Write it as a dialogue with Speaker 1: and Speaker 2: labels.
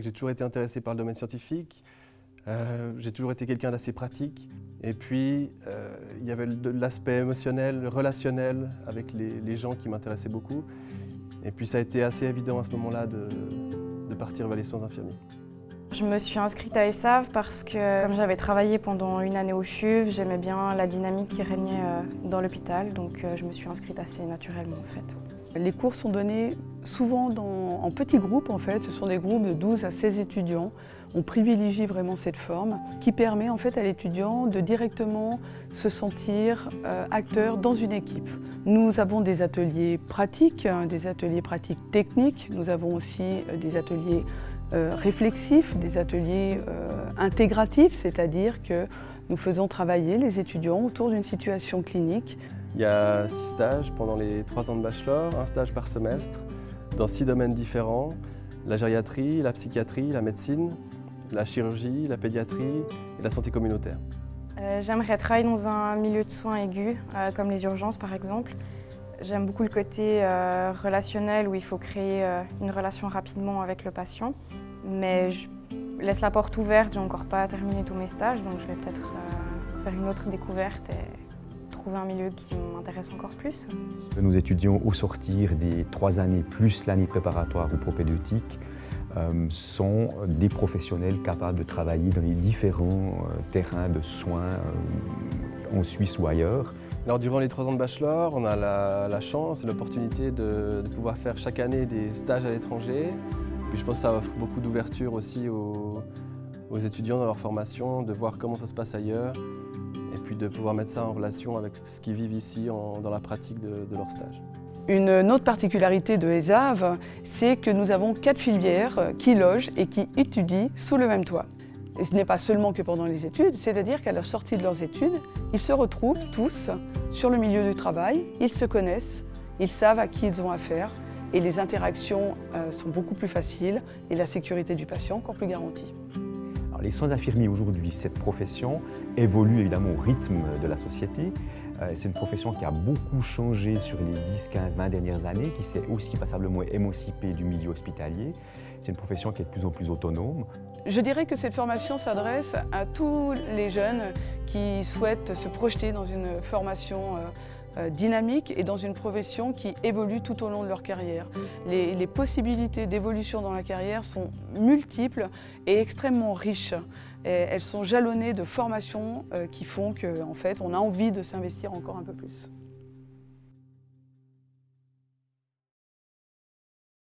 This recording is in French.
Speaker 1: J'ai toujours été intéressé par le domaine scientifique, j'ai toujours été quelqu'un d'assez pratique et puis il y avait l'aspect émotionnel, relationnel avec les gens qui m'intéressaient beaucoup et puis ça a été assez évident à ce moment-là de partir vers les soins infirmiers.
Speaker 2: Je me suis inscrite à ESAV parce que comme j'avais travaillé pendant une année au CHUV, j'aimais bien la dynamique qui régnait dans l'hôpital, donc je me suis inscrite assez naturellement en fait.
Speaker 3: Les cours sont donnés souvent en petits groupes en fait, ce sont des groupes de 12 à 16 étudiants. On privilégie vraiment cette forme qui permet en fait à l'étudiant de directement se sentir acteur dans une équipe. Nous avons des ateliers pratiques techniques, nous avons aussi des ateliers réflexifs, des ateliers intégratifs, c'est-à-dire que nous faisons travailler les étudiants autour d'une situation clinique.
Speaker 1: Il y a 6 stages pendant les 3 ans de bachelor, un stage par semestre, dans 6 domaines différents, la gériatrie, la psychiatrie, la médecine, la chirurgie, la pédiatrie et la santé communautaire.
Speaker 2: J'aimerais travailler dans un milieu de soins aigus, comme les urgences par exemple. J'aime beaucoup le côté relationnel où il faut créer une relation rapidement avec le patient. Mais je laisse la porte ouverte, j'ai encore pas terminé tous mes stages, donc je vais peut-être faire une autre découverte et trouver un milieu qui m'intéresse encore plus.
Speaker 4: Nous étudions au sortir des 3 années plus l'année préparatoire ou propédeutique sont des professionnels capables de travailler dans les différents terrains de soins en Suisse ou ailleurs.
Speaker 1: Alors, durant les 3 ans de bachelor, on a la chance et l'opportunité de pouvoir faire chaque année des stages à l'étranger. Puis je pense que ça offre beaucoup d'ouverture aussi aux étudiants dans leur formation, de voir comment ça se passe ailleurs et puis de pouvoir mettre ça en relation avec ce qu'ils vivent ici dans la pratique de leur stage.
Speaker 3: Une autre particularité de ESAV, c'est que nous avons 4 filières qui logent et qui étudient sous le même toit. Et ce n'est pas seulement que pendant les études, c'est-à-dire qu'à la sortie de leurs études, ils se retrouvent tous sur le milieu du travail, ils se connaissent, ils savent à qui ils ont affaire et les interactions sont beaucoup plus faciles et la sécurité du patient encore plus garantie.
Speaker 4: Alors, les soins infirmiers aujourd'hui, cette profession évolue évidemment au rythme de la société. C'est une profession qui a beaucoup changé sur les 10, 15, 20 dernières années, qui s'est aussi passablement émancipée du milieu hospitalier. C'est une profession qui est de plus en plus autonome.
Speaker 3: Je dirais que cette formation s'adresse à tous les jeunes qui souhaitent se projeter dans une formation dynamique et dans une profession qui évolue tout au long de leur carrière. Les possibilités d'évolution dans la carrière sont multiples et extrêmement riches. Et elles sont jalonnées de formations qui font qu'en fait, on a envie de s'investir encore un peu plus.